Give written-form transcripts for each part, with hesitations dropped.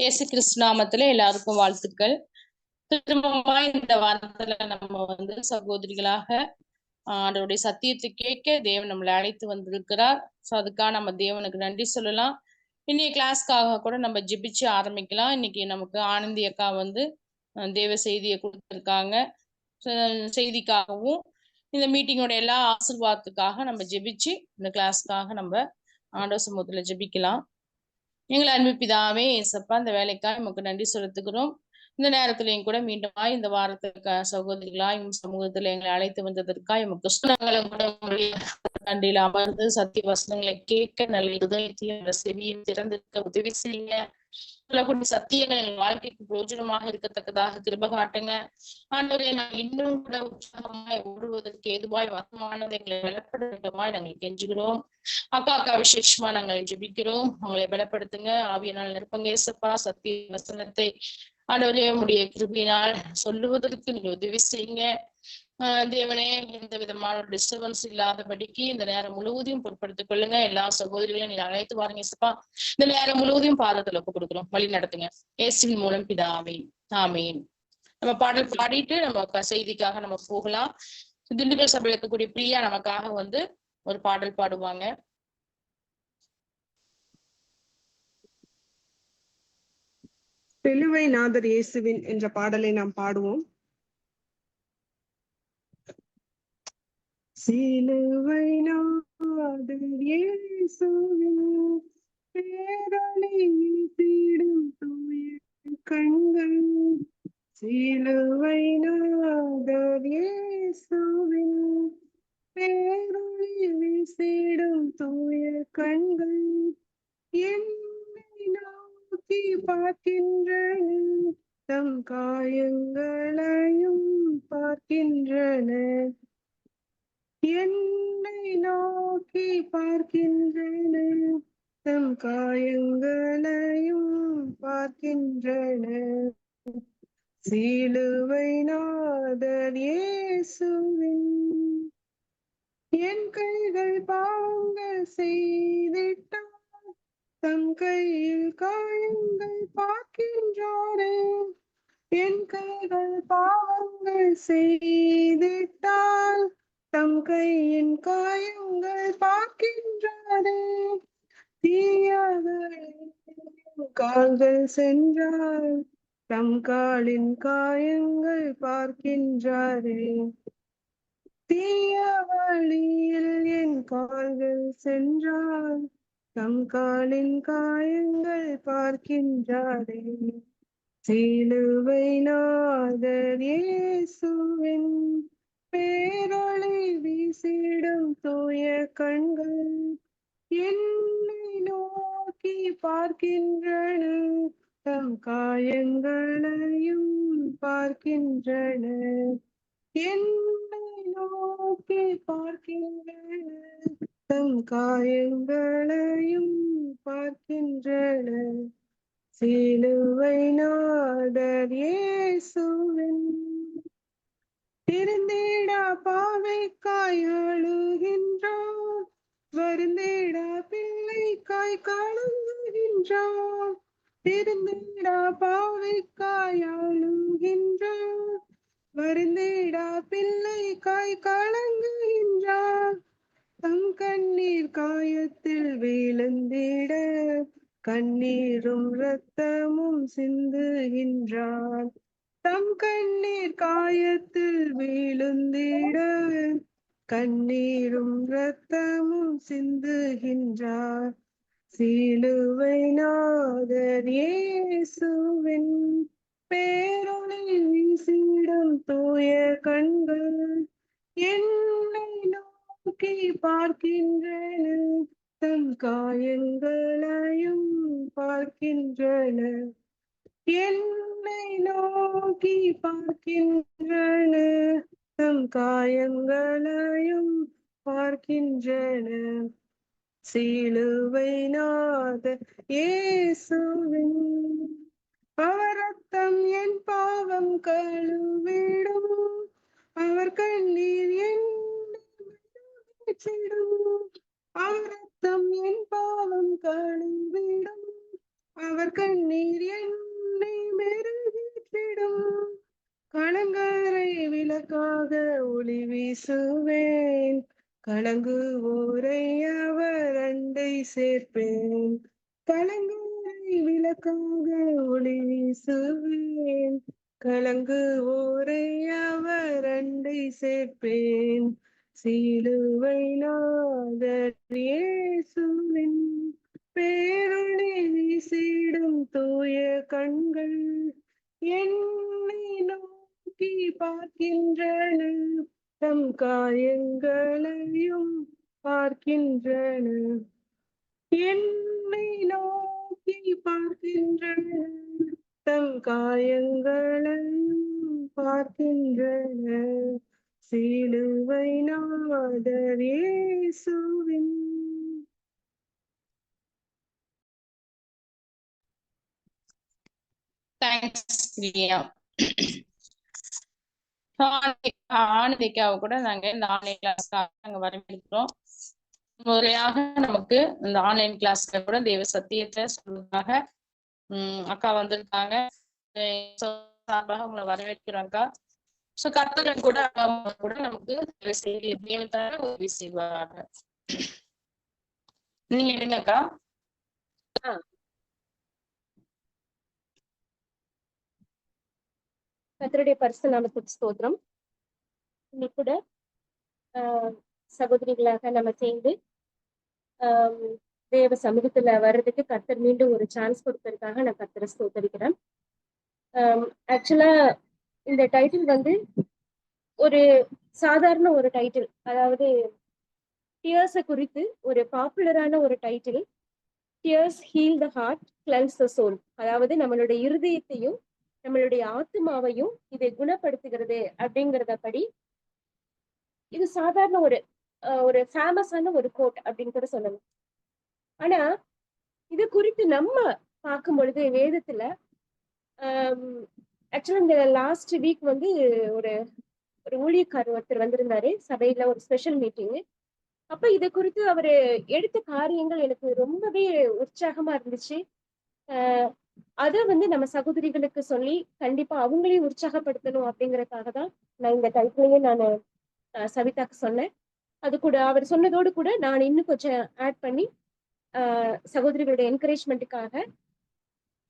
இயேசு கிறிஸ்து நாமத்திலே எல்லாருக்கும் வாழ்த்துக்கள். திரும்பமா இந்த வாரத்துல நம்ம சகோதரிகளாக ஆண்டவருடைய சத்தியத்தை கேட்க தேவன் நம்மளை அழைத்து வந்திருக்கிறார். ஸோ அதுக்காக நம்ம தேவனுக்கு நன்றி சொல்லலாம். இன்னைய கிளாஸ்க்காக கூட நம்ம ஜெபிச்சு ஆரம்பிக்கலாம். இன்னைக்கு நமக்கு ஆனந்தி அக்கா தேவ செய்தியை கொடுத்துருக்காங்க. செய்திக்காகவும் இந்த மீட்டிங்கோட எல்லா ஆசீர்வாதத்துக்காக நம்ம ஜெபிச்சு இந்த கிளாஸ்க்காக நம்ம ஆண்டவர் சமூகத்துல ஜெபிக்கலாம். எங்களை அன்பு பிதாவே ஏசப்பா, இந்த வேலைக்காக நமக்கு நன்றி செலுத்துகிறோம். இந்த நேரத்திலையும் கூட மீண்டும் இந்த வாரத்துக்கு சகோதரிகளாய் சமூகத்துல எங்களை அழைத்து வந்ததற்காக எமக்கு நன்றியில அமர்ந்து சத்திய வசனங்களை கேட்க நல்ல இதயத்தையும் செவியும் திறந்திருக்க உதவி செய்யுங்க. சொல்லக்கூடிய சத்தியங்கள் எங்கள் வாழ்க்கைக்கு பிரயோஜனமாக இருக்கத்தக்கதாக கிருபை காட்டுங்க. ஆண்டவரே, நான் இன்னும் கூட உற்சாகமாய் ஓடுவதற்கு ஏதுவாய் வசமானது எங்களை பலப்பட வேண்டுமாய் நாங்கள் கெஞ்சுகிறோம். அக்கா விசேஷமா நாங்கள் ஜெபிக்கிறோம். உங்களை பலப்படுத்துங்க. ஆவியினால் நிரப்பங்க ஏசப்பா. சத்திய வசனத்தை ஆண்டவரே உடைய கிருபையினால் சொல்லுவதற்கு நீங்க உதவி செய்யுங்க. தேவனே, எந்த விதமான டிஸ்டர்பன்ஸ் இல்லாதபடிக்கு இந்த நேரம் முழுவதையும் பொருட்படுத்திக் கொள்ளுங்க. எல்லா சகோதரிகளையும் நீங்க அழைத்து வாருங்க ஏசப்பா. இந்த நேரம் முழுவதையும் பாதத்துல ஒப்பு கொடுக்குறோம். வழி நடத்துங்க இயேசுவின் மூலம் பிதாவே, ஆமீன். நம்ம பாடல் பாடிட்டு நம்ம செய்திக்காக நம்ம போகலாம். திண்டுக்கல் சபையில் இருக்கக்கூடிய பிரியா நமக்காக ஒரு பாடல் பாடுவாங்க. சிலுவை நாதர் இயேசுவின் என்ற பாடலை நாம் பாடுவோம். சிலுவை நாதர் இயேசுவின் பேரொளி வீசிடும் தூய கண்கள், சிலுவை நாதர் இயேசுவின் பேரொளி வீசிடும் தூய கண்கள் என்னை நோக்கி பார்க்கின்றன, தம் காயங்களையும் பார்க்கின்றன. என்னை நோக்கி பார்க்கின்றன, தம் காயங்களையும் பார்க்கின்றன. சிலுவை நாதர் இயேசுவின் என் கைகள் பாவங்கள் செய்திட்டார், தம் கையில் காயங்கள் பார்க்கின்றாரே. என் கைகள் பாவங்கள் செய்திட்டால் தம் கையின் காயங்கள் பார்க்கின்றாரே. தீயவழியில் கால்கள் சென்றால் தம் காலின் காயங்கள் பார்க்கின்றாரே. தீய வழியில் என் கால்கள் சென்றால் தம் காலின் காயங்கள் பார்க்கின்றாரே. சிலுவை நாதர் இயேசுவின் பேரொளி வீசிடும் தூய கண்கள் என்னை நோக்கி பார்க்கின்றன, தம் காயங்களையும் பார்க்கின்றன. என்னை நோக்கி பார்க்கின்றன, தம் காயங்களையும் பார்க்கின்றன. சிலுவை நாதர் இயேசுவின் திருந்திடா பாவைக்காய் அழுகின்றார், வருந்திடா பிள்ளைக்காய் கலங்குகின்றார். திருந்திடா பாவைக்காய் அழுகின்றார், வருந்திடா பிள்ளைக்காய் கலங்குகின்றார். தம் கண்ணீர் காயத்தில் விழுந்திட கண்ணீரும் இரத்தமும் சிந்துகின்றார். தம் கண்ணீர் காயத்தில் விழுந்திட கண்ணீரும் இரத்தமும் சிந்துகின்றார். சிலுவை நாதர் இயேசுவின் பேரொளி வீசிடும் தூய கண்கள் என்னை நோக்கி பார்க்கின்றன, தம் காயங்களையும் பார்க்கின்றன. என்னை நோக்கி பார்க்கின்றன, தம் காயங்களையும் பார்க்கின்றன. சிலுவை நாதர் இயேசுவின் அவர் ரத்தம் என் பாவம் கழுவிடும், அவர் கண்ணீர் என்னிடும். அவர் ரத்தம் என் பாவம் கழுவிடும், அவர் கண்ணீர் என் ஒளி வீசுவேன், கலங்குவோரை அவர் அண்டை சேர்ப்பேன். கலங்குவோரை விளக்காக ஒளி வீசுவேன், கலங்குவோரை அவர் அண்டை சேர்ப்பேன். சிலுவை நாதர் இயேசுவின் பேரொளி வீசிடும் தூய கண்கள் என்னை நோக்கி பார்க்கின்றன, தம் காயங்களையும் பார்க்கின்றன. என்னை நோக்கி பார்க்கின்றன, தம் காயங்களையும் பார்க்கின்றன. சிலுவை நாதர் இயேசுவின். தேங்க்ஸ் பிரியா. ஆனந்திக்காவை கூட நாங்க இந்த ஆன்லைன் கிளாஸ்க்காக நாங்க வரவேற்கிறோம். முறையாக நமக்கு இந்த ஆன்லைன் கிளாஸ்ல கூட தேவ சத்தியத்தை சொல்றதுக்காக அக்கா வந்திருக்காங்க. சார்பாக உங்களை வரவேற்கிறோம் அக்கா. சோ கர்த்தர் கூட அக்கா கூட நமக்கு தேவத்தார உதவி செய்வாங்க. நீங்க எடுங்கக்கா. கர்த்தருடைய பரிசுத்த நாமத்துக்கு ஸ்தோத்திரம். இன்னைக்கு கூட சகோதரிகளாக நம்ம சேர்ந்து தேவ சமூகத்துல வர்றதுக்கு கர்த்தர் மீண்டும் ஒரு சான்ஸ் கொடுத்ததுக்காக நான் கர்த்தரை ஸ்தோத்தரிக்கிறேன். ஆக்சுவலா இந்த டைட்டில் வந்து ஒரு சாதாரண ஒரு டைட்டில், அதாவது டியர்ஸை குறித்து ஒரு பாப்புலரான ஒரு title. Tears heal the heart, cleanse the soul. அதாவது நம்மளுடைய இருதயத்தையும் நம்மளுடைய ஆத்மாவையும் இதை குணப்படுத்துகிறது அப்படிங்கிறத படி இது சாதாரண ஒரு ஃபேமஸான ஒரு கோட் அப்படின்னு கூட சொல்லணும். ஆனா இது குறித்து நம்ம பார்க்கும் பொழுது வேதத்துல ஆக்சுவலா இந்த லாஸ்ட் வீக் வந்து ஒரு ஊழியக்காரர் ஒருத்தர் வந்திருந்தாரு சபையில, ஒரு ஸ்பெஷல் மீட்டிங். அப்ப இதை குறித்து அவரு எடுத்த காரியங்கள் எனக்கு ரொம்பவே உற்சாகமா இருந்துச்சு. அதை வந்து நம்ம சகோதரிகளுக்கு சொல்லி கண்டிப்பா அவங்களையும் உற்சாகப்படுத்தணும் அப்படிங்கறதுக்காக தான் நான் இந்த டைட்டிலையே நான் சவிதாக்கு சொன்னேன். அது கூட அவர் சொன்னதோடு கூட நான் இன்னும் கொஞ்சம் ஆட் பண்ணி சகோதரிகளுடைய என்கரேஜ்மெண்ட்டுக்காக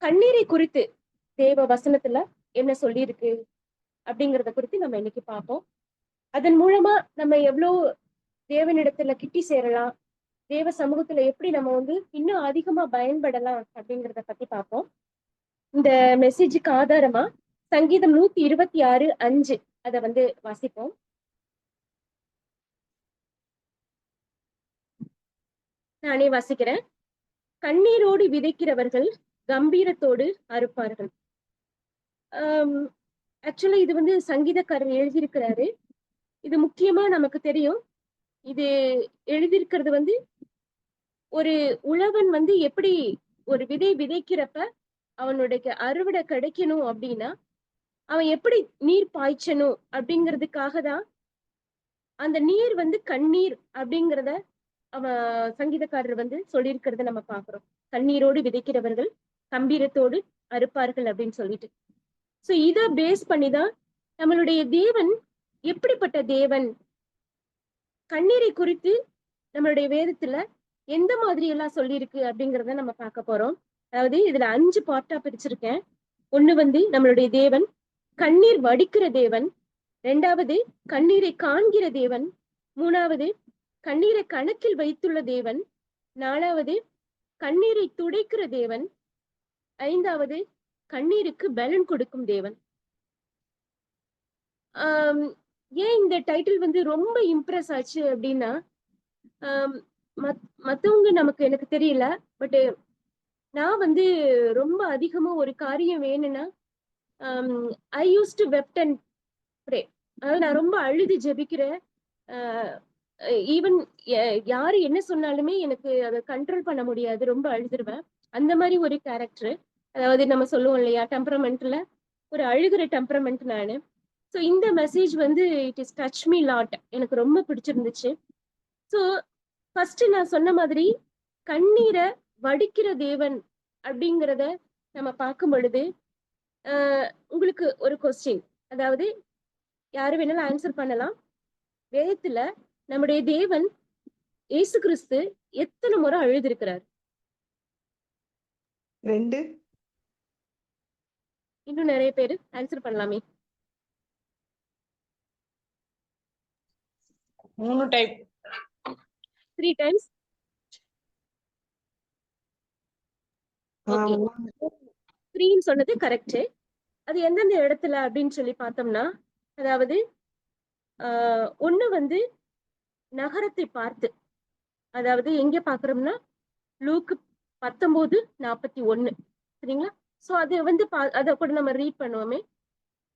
கண்ணீரை குறித்து தேவ வசனத்துல என்ன சொல்லியிருக்கு அப்படிங்கிறத குறித்து நம்ம இன்னைக்கு பார்ப்போம். அதன் மூலமா நம்ம எவ்வளவு தேவனிடத்துல கிட்டி சேரலாம், தேவ சமூகத்துல எப்படி நம்ம வந்து இன்னும் அதிகமா பயன்படலாம் அப்படிங்கிறத பத்தி பார்ப்போம். இந்த மெசேஜுக்கு ஆதாரமா சங்கீதம் 126:5 அதை வந்து வாசிப்போம். நானே வாசிக்கிறேன். கண்ணீரோடு விதைக்கிறவர்கள் கம்பீரத்தோடு அறுப்பார்கள். ஆக்சுவலா இது வந்து சங்கீதக்காரர் எழுதியிருக்கிறாரு. இது முக்கியமா நமக்கு தெரியும். இது எழுதியிருக்கிறது வந்து ஒரு உழவன் வந்து எப்படி ஒரு விதை விதைக்கிறப்ப அவனுடைய அறுவடை கிடைக்கணும் அப்படின்னா அவன் எப்படி நீர் பாய்ச்சணும் அப்படிங்கிறதுக்காக தான் அந்த நீர் வந்து கண்ணீர் அப்படிங்கிறத அவன் சங்கீதக்காரர் வந்து சொல்லியிருக்கிறத நம்ம பாக்குறோம். கண்ணீரோடு விதைக்கிறவர்கள் கம்பீரத்தோடு அறுப்பார்கள் அப்படின்னு சொல்லிட்டு. சோ இத பேஸ் பண்ணிதான் நம்மளுடைய தேவன் எப்படிப்பட்ட தேவன், கண்ணீரை குறித்து நம்மளுடைய வேதத்துல எந்த மாதிரி எல்லாம் சொல்லியிருக்கு அப்படிங்கிறத நம்ம பார்க்க போறோம். அதாவது இதுல 5 பார்ட்டா பிரிச்சிருக்கேன். ஒண்ணு வந்து நம்மளுடைய தேவன் கண்ணீர் வடிக்கிற தேவன், 2வது கண்ணீரை காண்கிற தேவன், 3வது கண்ணீரை கணக்கில் வைத்துள்ள தேவன், 4வது கண்ணீரை துடைக்கிற தேவன், 5வது கண்ணீருக்கு பலன் கொடுக்கும் தேவன். ஏன் இந்த டைட்டில் வந்து ரொம்ப இம்ப்ரெஸ் ஆச்சு அப்படின்னா, மத்தவங்க எனக்கு தெரியல, பட் நான் வந்து ரொம்ப அதிகமா ஒரு காரியம் வேணும்னா ஐ யூஸ் டு வெப்ட் அண்ட் ப்ரே. அதாவது நான் ரொம்ப அழுது ஜெபிக்கிறேன். ஈவன் யாரு என்ன சொன்னாலுமே எனக்கு அதை கண்ட்ரோல் பண்ண முடியாது, ரொம்ப அழுதுருவேன். அந்த மாதிரி ஒரு கேரக்டர். அதாவது நம்ம சொல்லுவோம் இல்லையா, டெம்பரமெண்ட்ல ஒரு அழுகிற டெம்பரமெண்ட் நானு. ஸோ இந்த மெசேஜ் வந்து it is touch me lot, எனக்கு ரொம்ப பிடிச்சிருந்துச்சு. ஸோ ஃபர்ஸ்ட் நான் சொன்ன மாதிரி கண்ணீரை வடிக்கிற தேவன் அப்படிங்கிறத நம்ம பார்க்கும் பொழுது உங்களுக்கு ஒரு கொஸ்டின், அதாவது யாரு வேணாலும் ஆன்சர் பண்ணலாம். வேதத்துல நம்முடைய தேவன் இயேசு கிறிஸ்து எத்தனை முறை அழுதிருக்கிறார்? 2. இன்னும் நிறைய பேரு ஆன்சர் பண்ணலாமே. 3 டைம். 3 times. ஓகே, 3ன்னு சொன்னது கரெக்ட். அது எந்தெந்த இடத்துல அப்படின்னு சொல்லி பார்த்தோம்னா, அதாவது ஒண்ணு வந்து நகரத்தை பார்த்து, அதாவது எங்க பாக்குறோம்னா லூக்கு 19:41. சரிங்களா? சோ அது வந்து அத கூட நம்ம ரீட் பண்ணுவோமே.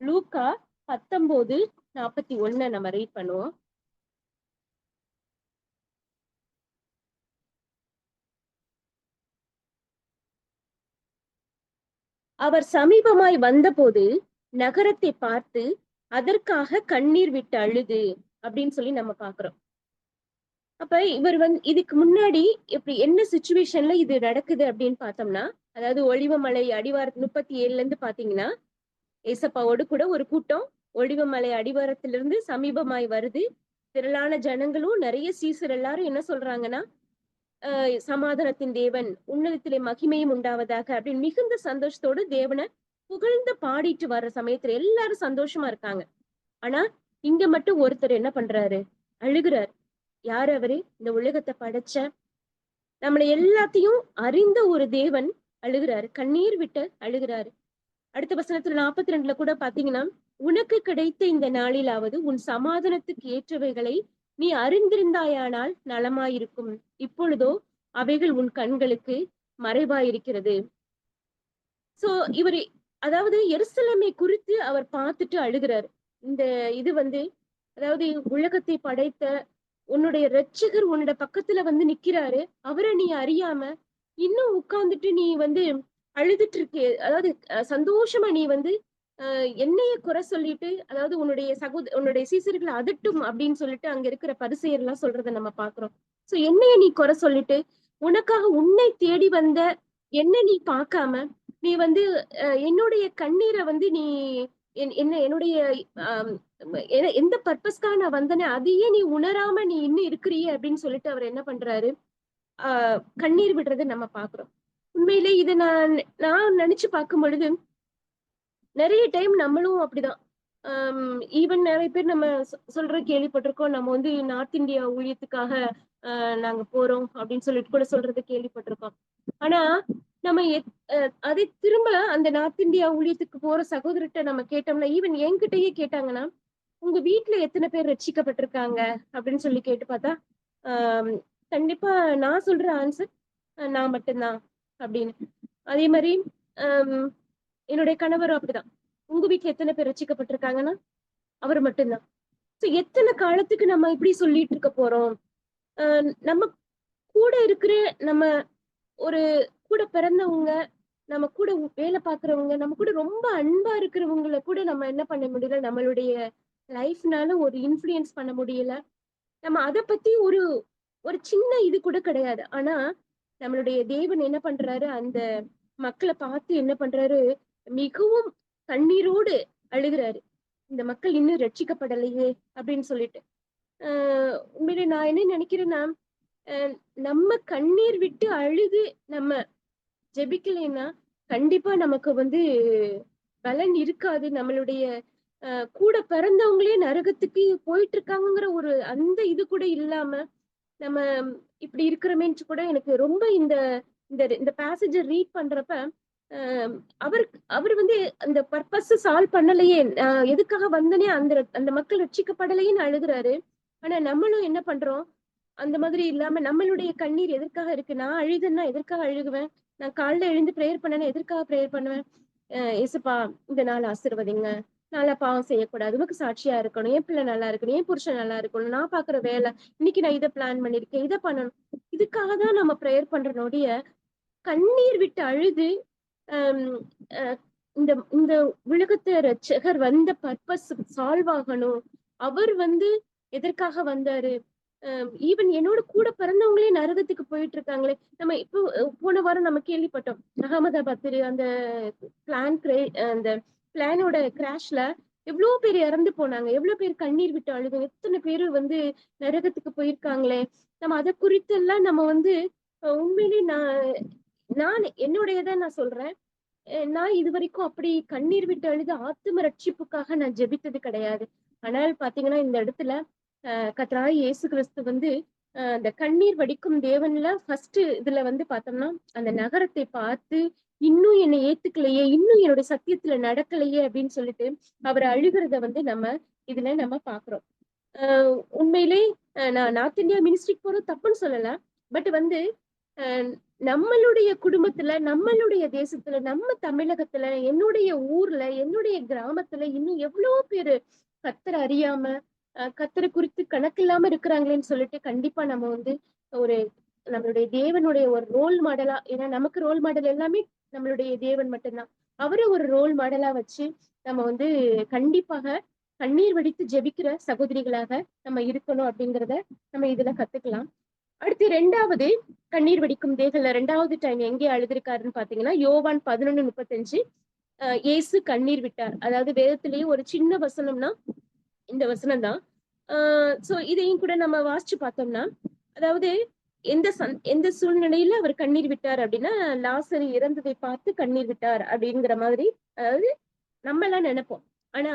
லூக்கா 19:41 நம்ம ரீட் பண்ணுவோம். அவர் சமீபமாய் வந்தபோது நகரத்தை பார்த்து அதற்காக கண்ணீர் விட்டு அழுது அப்படின்னு சொல்லி நம்ம பாக்குறோம். அப்ப இவர் வந்து இதுக்கு முன்னாடி இப்படி என்ன சிச்சுவேஷன்ல இது நடக்குது அப்படின்னு பார்த்தோம்னா, அதாவது ஒலிவமலை அடிவாரத்து 37ல இருந்து பாத்தீங்கன்னா, ஏசப்பாவோடு கூட ஒரு கூட்டம் ஒலிவமலை அடிவாரத்திலிருந்து சமீபமாய் வருது. திரளான ஜனங்களும் நிறைய சீசர் எல்லாரும் என்ன சொல்றாங்கன்னா, சமாதானத்தின் தேவன் உன்னதத்திலே மகிமையும் உண்டாவதாக அப்படின்னு மிகுந்த சந்தோஷத்தோடு தேவனை புகழ்ந்து பாடிட்டு வர்ற சமயத்துல எல்லாரும் சந்தோஷமா இருக்காங்க. ஆனா இங்க மட்டும் ஒருத்தர் என்ன பண்றாரு? அழுகிறார். யார் அவரு? இந்த உலகத்தை படைச்ச நம்மளை எல்லாத்தையும் அறிந்த ஒரு தேவன் அழுகிறாரு, கண்ணீர் விட்டு அழுகிறாரு. அடுத்த வசனத்துல 42ல கூட பாத்தீங்கன்னா, உனக்கு கிடைத்த இந்த நாளிலாவது உன் சமாதானத்துக்கு ஏற்றவைகளை நீ அறிந்திருந்தாயானால் நலமாயிருக்கும், இப்பொழுதோ அவைகள் உன் கண்களுக்கு மறைவாயிருக்கிறது. சோ இவர் அதாவது எருசலேமை குறித்து அவர் பார்த்துட்டு அழுகிறார். இந்த இது வந்து அதாவது உலகத்தை படைத்த உன்னுடைய இரட்சகர் உன்னோட பக்கத்துல வந்து நிக்கிறாரு, அவரை நீ அறியாம இன்னும் உட்கார்ந்துட்டு நீ வந்து அழுதுட்டு இருக்கே, அதாவது சந்தோஷமா நீ வந்து என்னைய குறை சொல்லிட்டு, அதாவது உன்னுடைய சீசர்களை அதட்டும் அப்படின்னு சொல்லிட்டு அங்க இருக்கிற பரிசேயர் எல்லாம் சொல்றதை நம்ம பாக்குறோம். சோ என்னைய நீ குறை சொல்லிட்டு, உனக்காக உன்னை தேடி வந்த என்ன நீ பார்க்காம நீ வந்து என்னுடைய கண்ணீரை வந்து நீ என்னுடைய எந்த பர்பஸ்க்காக நான் வந்தனே அதையே நீ உணராம நீ இன்னும் இருக்கிறிய அப்படின்னு சொல்லிட்டு அவர் என்ன பண்றாரு? கண்ணீர் விடுறது நம்ம பாக்குறோம். உண்மையிலே இதை நான் நினைச்சு பார்க்கும் பொழுது நிறைய டைம் நம்மளும் அப்படிதான். ஈவன் நிறைய பேர் நம்ம சொல்ற கேள்விப்பட்டிருக்கோம், நம்ம வந்து நார்த் இந்தியா ஊழியத்துக்காக நாங்க போறோம் அப்படின்னு சொல்லிட்டு கூட சொல்றது கேள்விப்பட்டிருக்கோம். ஆனா நம்ம அதை திரும்ப அந்த நார்த் இந்தியா ஊழியத்துக்கு போற சகோதரர்கிட்ட நம்ம கேட்டோம்னா, ஈவன் என்கிட்டயே கேட்டாங்கன்னா, உங்க வீட்டுல எத்தனை பேர் ரட்சிக்கப்பட்டிருக்காங்க அப்படின்னு சொல்லி கேட்டு பார்த்தா, கண்டிப்பா நான் சொல்ற ஆன்சர் நான் மட்டும்தான் அப்படின்னு. அதே மாதிரி என்னுடைய கணவரும் அப்படிதான். உங்க வீட்டுல எத்தனை பேர் ரட்சிக்கப்பட்டிருக்காங்கன்னா அவர் மட்டும்தான். சோ எத்தனை காலத்துக்கு நம்ம இப்படி சொல்லிட்டு இருக்க போறோம்? நம்ம கூட இருக்கிற நம்ம ஒரு கூட பிறந்தவங்க, நம்ம கூட வேலை பாக்குறவங்க, நம்ம கூட ரொம்ப அன்பா இருக்கிறவங்களை கூட நம்ம என்ன பண்ண முடியல, நம்மளுடைய லைஃப்னால ஒரு இன்ஃப்ளூயன்ஸ் பண்ண முடியல. நம்ம அதை பத்தி ஒரு ஒரு சின்ன இது கூட கிடையாது. ஆனா நம்மளுடைய தேவன் என்ன பண்றாரு? அந்த மக்களை பார்த்து என்ன பண்றாரு? மிகவும் கண்ணீரோடு அழுகிறாரு, இந்த மக்கள் இன்னும் ரட்சிக்கப்படலையே அப்படின்னு சொல்லிட்டு. உண்மையிலே நான் என்ன நினைக்கிறேன்னா, நம்ம கண்ணீர் விட்டு அழுது நம்ம ஜெபிக்கலைன்னா கண்டிப்பா நமக்கு வந்து பலன் இருக்காது. நம்மளுடைய கூட பிறந்தவங்களே நரகத்துக்கு போயிட்டு இருக்காங்கிற ஒரு அந்த இது கூட இல்லாம நம்ம இப்படி இருக்கிறமேன்னு கூட எனக்கு ரொம்ப இந்த பேசேஜை ரீட் பண்றப்ப அவர் வந்து அந்த பர்பஸ் சால்வ் பண்ணலையே, எதுக்காக வந்தனே அந்த மக்கள் ரட்சிக்கப்படலையேன்னு அழுகுறாரு. ஆனா நம்மளும் என்ன பண்றோம்? அந்த மாதிரி இல்லாம நம்மளுடைய கண்ணீர் எதற்காக இருக்கு? நான் அழுதுன்னா எதற்காக அழுகுவேன்? நான் காலைல எழுந்து ப்ரேயர் பண்ணேன்னா எதற்காக ப்ரேயர் பண்ணுவேன்? ஏசுப்பா இந்த நாள் ஆசீர்வதிங்க, நாளா பாவம் செய்யக்கூடாது, உனக்கு சாட்சியா இருக்கணும், என் பிள்ளை நல்லா இருக்கணும், என் புருஷன் நல்லா இருக்கணும், நான் பாக்குற வேலை இன்னைக்கு நான் இதை பிளான் பண்ணிருக்கேன், இதை பண்ணணும். இதுக்காக தான் நம்ம ப்ரேயர் பண்றனோடைய கண்ணீர் விட்டு அழுது இந்த இந்த உலகத்தை ரட்சகர் வந்த பர்பஸ் சால்வ் ஆகணும், அவர் வந்து எதற்காக வந்தாரு? ஈவன் என்னோட கூட பிறந்தவங்களே நரகத்துக்கு போயிட்டு இருக்காங்களே. நம்ம இப்போ போன வாரம் நம்ம கேள்விப்பட்டோம், அகமதாபாத் அந்த அந்த பிளானோட கிராஷ்ல எவ்வளவு பேர் இறந்து போனாங்க, எவ்வளவு பேர் கண்ணீர் விட்டு அழுது, எத்தனை பேரு வந்து நரகத்துக்கு போயிருக்காங்களே. நம்ம அதை குறித்து எல்லாம் நம்ம வந்து உண்மையிலே நான் என்னுடையதை நான் சொல்றேன். நான் இது வரைக்கும் அப்படி கண்ணீர் விட்டு அழுது ஆத்தும ரட்சிப்புக்காக நான் ஜெபித்தது கிடையாது. ஆனால் பாத்தீங்கன்னா இந்த இடத்துல கர்த்தராகிய இயேசு கிறிஸ்து வந்து அந்த கண்ணீர் வடிக்கும் தேவன்ல ஃபர்ஸ்ட் இதுல வந்து பார்த்தோம்னா அந்த நகரத்தை பார்த்து இன்னும் என்னை ஏத்துக்கலையே, இன்னும் என்னுடைய சத்தியத்துல நடக்கலையே அப்படின்னு சொல்லிட்டு அவர் அழுகிறத வந்து நம்ம இதுல நம்ம பாக்குறோம். உண்மையிலே நான் நார்த் இந்தியா மினிஸ்ட்ரிக்கு போறது தப்புன்னு சொல்லல. பட் வந்து நம்மளுடைய குடும்பத்துல, நம்மளுடைய தேசத்துல, நம்ம தமிழகத்துல, என்னுடைய ஊர்ல, என்னுடைய கிராமத்துல இன்னும் எவ்வளவு பேரு கர்த்தரை அறியாம கர்த்தரை குறித்து கணக்கில்லாம இருக்கிறாங்களேன்னு சொல்லிட்டு கண்டிப்பா நம்ம வந்து ஒரு நம்மளுடைய தேவனுடைய ஒரு ரோல் மாடலா, ஏன்னா நமக்கு ரோல் மாடல் எல்லாமே நம்மளுடைய தேவன் மட்டும்தான். அவரை ஒரு ரோல் மாடலா வச்சு நம்ம வந்து கண்டிப்பாக கண்ணீர் வடித்து ஜெபிக்கிற சகோதரிகளாக நம்ம இருக்கணும் அப்படிங்கிறத நம்ம இதுல கத்துக்கலாம். அடுத்து 2வது கண்ணீர் வடிக்கும் தேகல்ல 2வது டைம் எங்கே அழுதுருக்காருன்னு பாத்தீங்கன்னா யோவான் 11:35 இயேசு கண்ணீர் விட்டார். அதாவது வேதத்திலேயே ஒரு சின்ன வசனம்னா இந்த வசனம் தான். சோ இதையும் கூட நம்ம வாசிச்சு பார்த்தோம்னா, அதாவது எந்த சூழ்நிலையில அவர் கண்ணீர் விட்டார் அப்படின்னா லாசரு இறந்ததை பார்த்து கண்ணீர் விட்டார் அப்படிங்கிற மாதிரி, அதாவது நம்ம எல்லாம் நினைப்போம். ஆனா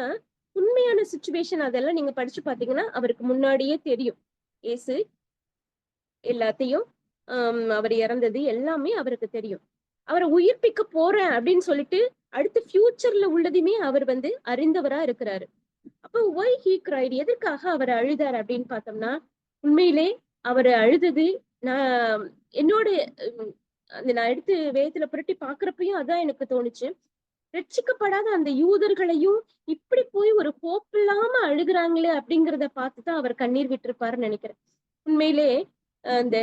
உண்மையான சுச்சுவேஷன் அதெல்லாம் நீங்க படிச்சு பாத்தீங்கன்னா அவருக்கு முன்னாடியே தெரியும். இயேசு எல்லாத்தையும் அவர் இறந்தது எல்லாமே அவருக்கு தெரியும். அவரை உயிர்ப்பிக்க போறேன் அப்படின்னு சொல்லிட்டு அடுத்த ஃபியூச்சர்ல உள்ளதுமே அவர் வந்து அறிந்தவரா இருக்கிறாரு. அப்போ ஒய் ஹீ கிரைட், எதற்காக அவர் அழுதார் அப்படின்னு பார்த்தோம்னா, உண்மையிலே அவர் அழுதது நான் என்னோட நான் எடுத்து வேதத்துல புரட்டி பாக்குறப்பையும் அதான் எனக்கு தோணுச்சு. ரட்சிக்கப்படாத அந்த யூதர்களையும் இப்படி போய் ஒரு ஹோப் இல்லாம அழுகுறாங்களே அப்படிங்கிறத பார்த்துதான் அவர் கண்ணீர் விட்டிருப்பாருன்னு நினைக்கிறேன். உண்மையிலே அந்த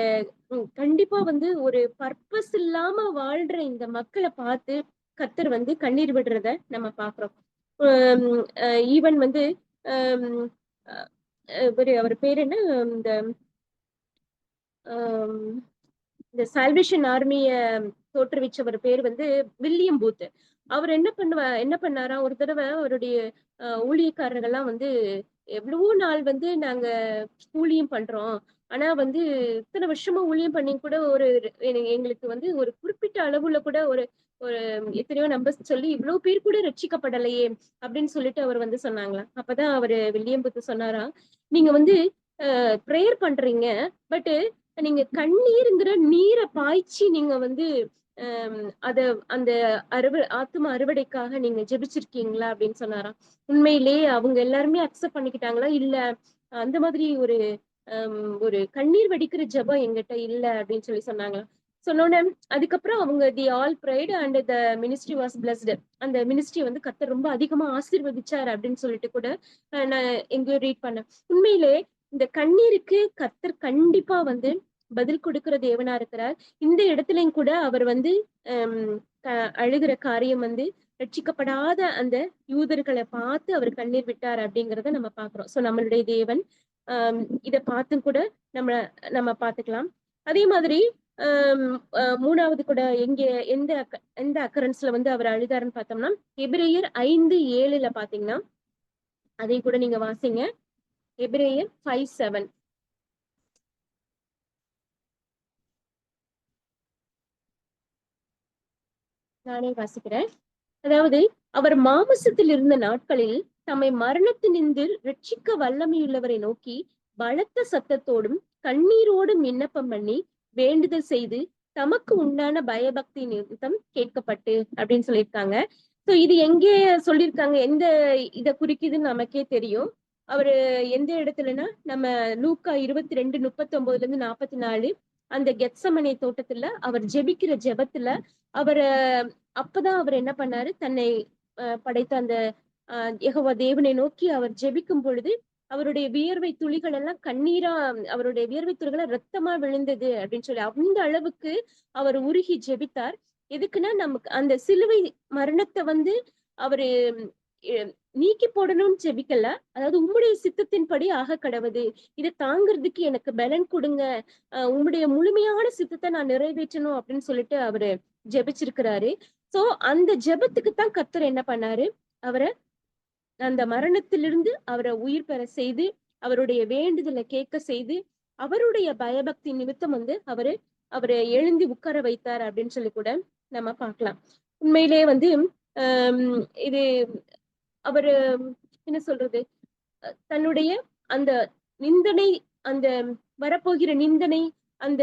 கண்டிப்பா வந்து ஒரு பர்பஸ் இல்லாம வாழ்ற இந்த மக்களை பார்த்து கர்த்தர் வந்து கண்ணீர் விடுறத நம்ம பாக்குறோம். ஈவன் வந்து அவர் பேர் என்ன, இந்த சால்வேஷன் ஆர்மிய தோற்றுவிச்சவர் பேர் வந்து வில்லியம் பூத். அவர் என்ன பண்ணாரா, ஒரு தடவை அவருடைய ஊழியக்காரர்கள்லாம் வந்து எவ்வளவோ நாள் வந்து நாங்க ஊழியம் பண்றோம், ஆனா வந்து இத்தனை வருஷமா ஊழியம் பண்ணி கூட எங்களுக்கு வந்து ஒரு குறிப்பிட்ட அளவுல கூட ஒரு எத்தனையோ நம்பர் சொல்லி இவ்வளவு பேர் கூட ரட்சிக்கப்படலையே அப்படின்னு சொல்லிட்டு அவர் வந்து சொன்னாங்களாம். அப்பதான் அவரு வில்லியம் பூத் சொன்னாரா, நீங்க வந்து ப்ரேயர் பண்றீங்க, பட் நீங்க கண்ணீருங்கிற நீரை பாய்ச்சி நீங்க வந்து அந்த ஆத்தும அறுவடைக்காக நீங்க ஜெபிச்சிருக்கீங்களா அப்படின்னு சொன்னாராம். உண்மையிலேயே அவங்க எல்லாருமே அக்செப்ட் பண்ணிக்கிட்டாங்களா, இல்ல அந்த மாதிரி ஒரு கண்ணீர் வடிக்கிற ஜெபம் எங்கிட்ட இல்ல அப்படின்னு சொல்லி சொன்னாங்களாம். சொன்னோன்னே அதுக்கப்புறம் அவங்க they all prayed and the ministry was blessed, அந்த மினிஸ்ட்ரி வந்து கர்த்தர் ரொம்ப அதிகமா ஆசீர்வதிச்சார் அப்படின்னு சொல்லிட்டு கூட நான் எங்கேயோ ரீட் பண்ணேன். உண்மையிலே இந்த கண்ணீருக்கு கர்த்தர் கண்டிப்பா வந்து பதில் கொடுக்கிற தேவனா இருக்கிறார். இந்த இடத்துலயும் கூட அவர் வந்து அழுகிற காரியம் வந்து ரட்சிக்கப்படாத அந்த யூதர்களை பார்த்து அவர் கண்ணீர் விட்டார் அப்படிங்கிறத நம்ம பாக்குறோம். சோ நம்மளுடைய தேவன் இத பார்த்தும் கூட நம்ம பாத்துக்கலாம். அதே மாதிரி 3வது கூட எந்த அக்கரன்ஸ்ல வந்து அவர் அழுதாருன்னு பார்த்தோம்னா எபிரேயர் 5:7 பாத்தீங்கன்னா அதை கூட நீங்க வாசிங்க. எபிரேயர் 5:7 நானே வாசிக்கிறேன். அதாவது அவர் மாமிசத்தில் இருந்த நாட்களில் தம்மை மரணத்தினின்று ரட்சிக்க வல்லமையுள்ளவரை நோக்கி பலத்த சத்தத்தோடும் கண்ணீரோடும் விண்ணப்பம் பண்ணி வேண்டுதல் செய்து தமக்கு உண்டான பயபக்தி நிமித்தம் கேட்கப்பட்டு அப்படின்னு சொல்லியிருக்காங்க. சோ இது எங்கே சொல்லியிருக்காங்க, எந்த இத குறிக்குதுன்னு நமக்கே தெரியும். அவரு எந்த இடத்துலன்னா நம்ம லூக்கா 22:39-44 அந்த கெத்சமனே தோட்டத்துல அவர் ஜெபிக்கிற ஜெபத்துல அப்பதான் அவர் என்ன பண்ணாரு, தன்னை படைத்த அந்த யெகோவா தேவனை நோக்கி அவர் ஜெபிக்கும் பொழுது அவருடைய வியர்வை துளிகள் எல்லாம் கண்ணீரா, அவருடைய வியர்வை துளிகளை ரத்தமா விழுந்தது அப்படின்னு சொல்லி அந்த அளவுக்கு அவர் உருகி ஜெபித்தார். எதுக்குன்னா நமக்கு அந்த சிலுவை மரணத்தை வந்து அவரு நீக்கி போடணும்னு ஜெபிக்கல, அதாவது உம்முடைய சித்தத்தின்படி ஆக கடவுது, இதை தாங்கிறதுக்கு எனக்கு பலன் கொடுங்க, உம்முடைய முழுமையான சித்தத்தை நான் நிறைவேற்றணும் அப்படின்னு சொல்லிட்டு அவரு ஜெபிச்சிருக்கிறாரு. சோ அந்த ஜெபத்துக்கு தான் கர்த்தர் என்ன பண்ணாரு, அவரை அந்த மரணத்திலிருந்து அவரை உயிர் பெற செய்து அவருடைய வேண்டுதலை கேட்க செய்து அவருடைய பயபக்தி நிமித்தம் வந்து அவரை எழுந்து உட்கார வைத்தார் அப்படின்னு சொல்லி கூட நம்ம பார்க்கலாம். உண்மையிலே வந்து இது அவரு என்ன சொல்றது, தன்னுடைய அந்த நிந்தனை, அந்த வரப்போகிற நிந்தனை, அந்த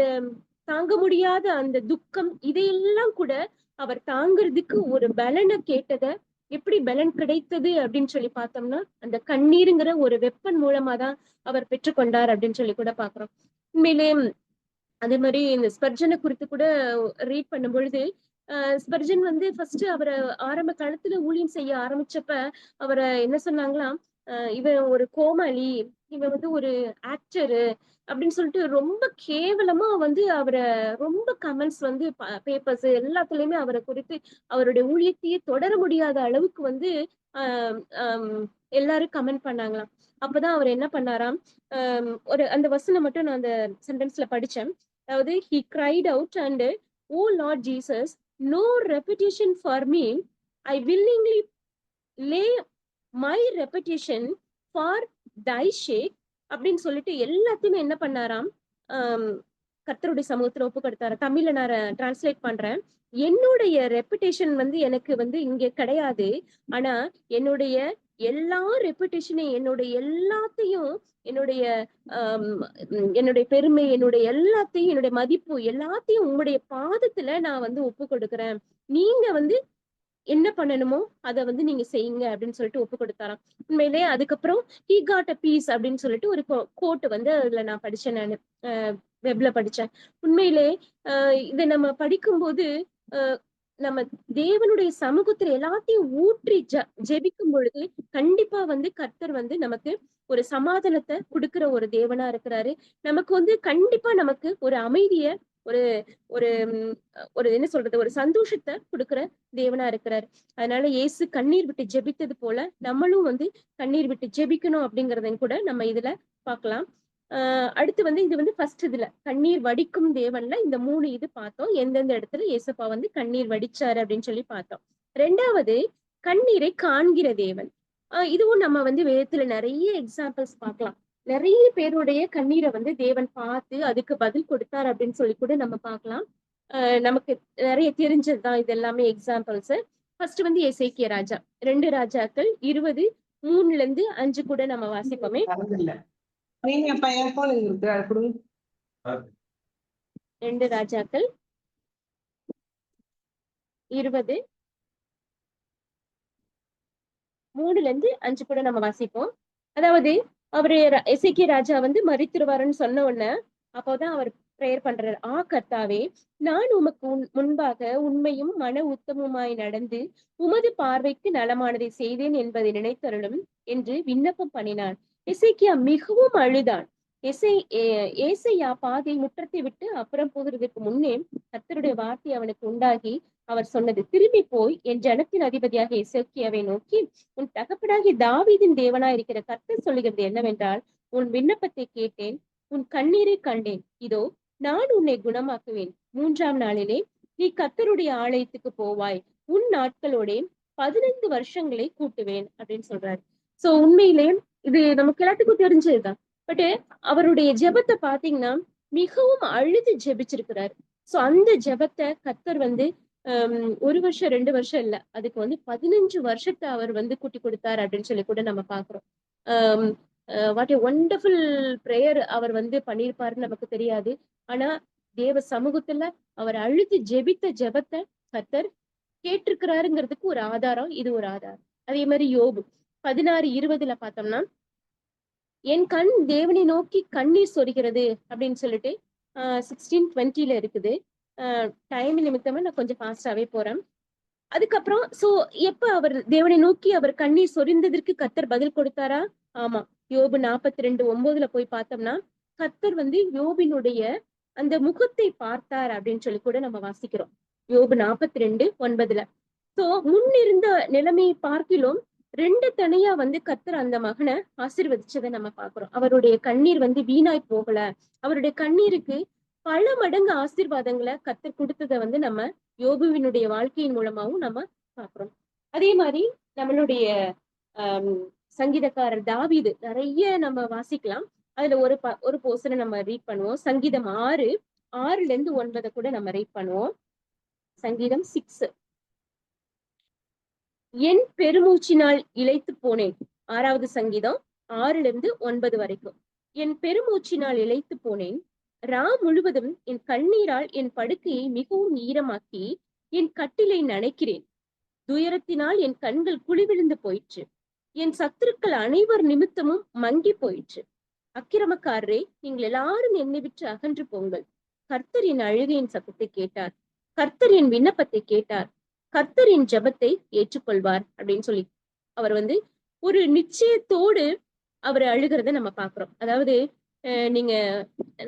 தாங்க முடியாத அந்த துக்கம், இதையெல்லாம் கூட அவர் தாங்கிறதுக்கு ஒரு பலனை கேட்டத, எப்படி பலன் கிடைத்தது அப்படின்னு சொல்லி பார்த்தோம்னா அந்த கண்ணீருங்கிற ஒரு வெப்பன் மூலமா தான் அவர் பெற்றுக்கொண்டார் அப்படின்னு சொல்லி கூட பாக்குறோம். உண்மையிலே அதே மாதிரி இந்த ஸ்பர்ஜனை குறித்து கூட ரீட் பண்ணும் பொழுது ஸ்பர்ஜன் வந்து ஃபர்ஸ்ட் அவரை ஆரம்ப காலத்துல ஊழியம் செய்ய ஆரம்பிச்சப்ப அவரை என்ன சொன்னாங்களாம், இவன் ஒரு கோமாளி, இவன் வந்து ஒரு ஆக்டரு அப்படின்னு சொல்லிட்டு ரொம்ப கேவலமா வந்து அவரை ரொம்ப கமெண்ட்ஸ் வந்து பேப்பர்ஸ் எல்லாத்துலயுமே அவரை குறித்து அவருடைய ஊழியத்தையே தொடர முடியாத அளவுக்கு வந்து எல்லாரும் கமெண்ட் பண்ணாங்களாம். அப்பதான் அவர் என்ன பண்ணாராம், ஒரு அந்த வசனம் மட்டும் நான் அந்த சென்டென்ஸ்ல படிச்சேன். அதாவது he cried out and oh Lord Jesus, no reputation for me, I willingly lay my reputation for thy sake அப்படின்னு சொல்லிட்டு எல்லாத்தையுமே என்ன பண்ணாராம், கர்த்தருடைய சமூகத்துல ஒப்பு கொடுத்தாரு. தமிழ்ல நான் டிரான்ஸ்லேட் பண்றேன். என்னுடைய ரெப்புடேஷன் வந்து எனக்கு வந்து இங்க கிடையாது, ஆனா என்னுடைய எல்லா ரெப்புடேஷனையும், என்னுடைய எல்லாத்தையும், என்னுடைய பெருமை, என்னுடைய எல்லாத்தையும், என்னுடைய மதிப்பு எல்லாத்தையும் உங்களுடைய பாதத்துல நான் வந்து ஒப்பு கொடுக்குறேன். நீங்க வந்து என்ன பண்ணணுமோ அதை வந்து நீங்க செய்யுங்க அப்படின்னு சொல்லிட்டு ஒப்பு கொடுத்தாராம். உண்மையிலே அதுக்கப்புறம் he got a peace அப்படின்னு சொல்லிட்டு ஒரு கோட் வந்து அதுல நான் படிச்சேன், நான் வெப்ல படிச்சேன். உண்மையிலே இதை நம்ம படிக்கும்போது நம்ம தேவனுடைய சமூகத்துல எல்லாத்தையும் ஊற்றி ஜெபிக்கும் பொழுது கண்டிப்பா வந்து கர்த்தர் வந்து நமக்கு ஒரு சமாதானத்தை கொடுக்கிற ஒரு தேவனா இருக்கிறாரு. நமக்கு வந்து கண்டிப்பா நமக்கு ஒரு அமைதிய, ஒரு ஒரு ஒரு என்ன சொல்றது, ஒரு சந்தோஷத்தை கொடுக்கிற தேவனா இருக்கிறாரு. அதனால இயேசு கண்ணீர் விட்டு ஜெபித்தது போல நம்மளும் வந்து கண்ணீர் விட்டு ஜெபிக்கணும் அப்படிங்கறதையும் கூட நம்ம இதுல பார்க்கலாம். அடுத்து வந்து இது வந்து ஃபர்ஸ்ட் இதுல கண்ணீர் வடிக்கும் தேவன்ல இந்த 3 இது பார்த்தோம், எந்தெந்த இடத்துல இயேசுப்பா வந்து கண்ணீர் வடிச்சாரு அப்படின்னு சொல்லி பார்த்தோம். 2வது கண்ணீரை காண்கிற தேவன். இதுவும் நம்ம வந்து வேதத்துல நிறைய எக்ஸாம்பிள்ஸ் பார்க்கலாம். நிறைய பேருடைய கண்ணீரை வந்து தேவன் பார்த்து அதுக்கு பதில் கொடுத்தார் அப்படின்னு சொல்லி கூட நம்ம பார்க்கலாம். நமக்கு நிறைய தெரிஞ்சதுதான் இது எல்லாமே எக்ஸாம்பிள்ஸ். ஃபர்ஸ்ட் வந்து எசேக்கியா ராஜா, 2 ராஜாக்கள் 20:3-5 கூட நம்ம வாசிப்போமே. 2 ராஜாக்கள் 20:3-5 கூட நம்ம வாசிப்போம். அதாவது அவரு எசேக்கியா ராஜா வந்து மரித்திருவாருன்னு சொன்ன உடனே அப்போதான் அவர் பிரேயர் பண்றாரு. கர்த்தாவே, நான் உமக்கு முன்பாக உண்மையும் மன உத்தமுமாய் நடந்து உமது பார்வைக்கு நலமானதை செய்தேன் என்பதை நினைத்தருளும் என்று விண்ணப்பம் பண்ணினான். எசேக்கியா மிகவும் அழுதான். ஏசையா பாதை முற்றத்தை விட்டு அப்புறம் போகிறதுக்கு முன்னே கர்த்தருடைய வார்த்தை அவனுக்கு உண்டாகி அவர் சொன்னது, திரும்பி போய் என் ஜனத்தின் அதிபதியாக எசேக்கியாவை நோக்கி, உன் தகப்பனாகிய தாவீதின் தேவனா இருக்கிற கர்த்தர் சொல்லுகிறது என்னவென்றால், உன் விண்ணப்பத்தை கேட்டேன், உன் கண்ணீரை கண்டேன், இதோ நான் உன்னை குணமாக்குவேன். 3ஆம் நாளிலே நீ கர்த்தருடைய ஆலயத்துக்கு போவாய், உன் நாட்களோட 15 வருஷங்களை கூட்டுவேன் அப்படின்னு சொல்றாரு. சோ உண்மையிலே இது நமக்கு எல்லாத்துக்கும் தெரிஞ்சதுதான். பட் அவருடைய ஜெபத்தை பாத்தீங்கன்னா மிகவும் அழுது ஜெபிச்சிருக்கிறாரு. சோ அந்த ஜெபத்தை கர்த்தர் வந்து 1 வருஷம் 2 வருஷம் இல்ல, அதுக்கு வந்து 15 வருஷத்தை அவர் வந்து கூட்டி கொடுத்தாரு அப்படின்னு சொல்லி கூட நம்ம பாக்குறோம். வாட் எ ஒண்டர்ஃபுல் பிரேயர் அவர் வந்து பண்ணியிருப்பாருன்னு நமக்கு தெரியாது. ஆனா தேவ சமூகத்துல அவர் அழுது ஜெபித்த ஜெபத்தை கர்த்தர் கேட்டிருக்கிறாருங்கிறதுக்கு ஒரு ஆதாரம், இது ஒரு ஆதாரம். அதே மாதிரி யோபு 16:20 பார்த்தோம்னா, என் கண் தேவனை நோக்கி கண்ணீர் சொரிகிறது அப்படின்னு சொல்லிட்டு 16:20 இருக்குது. டைம் நிமித்தமா நான் கொஞ்சம் ஃபாஸ்டாவே போறேன். அதுக்கப்புறம் சோ எப்ப அவர் தேவனை நோக்கி அவர் கண்ணீர் சொரிந்ததற்கு கர்த்தர் பதில் கொடுத்தாரா? ஆமா, யோபு 42:9 போய் பார்த்தோம்னா கர்த்தர் வந்து யோபினுடைய அந்த முகத்தை பார்த்தார் அப்படின்னு சொல்லி கூட நம்ம வாசிக்கிறோம். யோபு 42:9. சோ முன்னிருந்த நிலைமையை பார்க்கிலும் 2 தனியா வந்து கர்த்தர் அந்த மகனை ஆசீர்வதிச்சதை நம்ம பாக்குறோம். அவருடைய கண்ணீர் வந்து வீணாய் போகல, அவருடைய கண்ணீருக்கு பல மடங்கு ஆசீர்வாதங்களை கர்த்தர் கொடுத்ததை வந்து நம்ம யோபுவினுடைய வாழ்க்கையின் மூலமாவும் நம்ம பாக்குறோம். அதே மாதிரி நம்மளுடைய ஆஹ் சங்கீதக்காரர் தாவீது நிறைய நம்ம வாசிக்கலாம். அதுல ஒரு போர்ஷனை நம்ம ரீட் பண்ணுவோம். சங்கீதம் 6:6 கூட நம்ம ரீட் பண்ணுவோம். சங்கீதம் 6. என் பெருமூச்சினால் இளைத்து போனேன். 6வது சங்கீதம் 6-9 வரைக்கும். என் பெருமூச்சினால் இளைத்து போனேன். முழுவதும் என் கண்ணீரால் என் படுக்கையை மிகவும் ஈரமாக்கி என் கட்டிலை நனைக்கிறேன். துயரத்தினால் என் கண்கள் குழிவிழுந்து போயிற்று. என் சத்துருக்கள் அனைவர் நிமித்தமும் மங்கி போயிற்று. அக்கிரமக்காரரே, நீங்கள் எல்லாரும் என்னை விட்டு அகன்று போங்கள். கர்த்தர் என் அழுகையின் சத்தத்தை கேட்டார். கர்த்தர் என் விண்ணப்பத்தை கேட்டார். கர்த்தர் என் ஜெபத்தை ஏற்றுக்கொள்வார் அப்படின்னு சொல்லி அவர் ஒரு நிச்சயத்தோடு அவர் அழுகிறத நம்ம பாக்குறோம். அதாவது நீங்க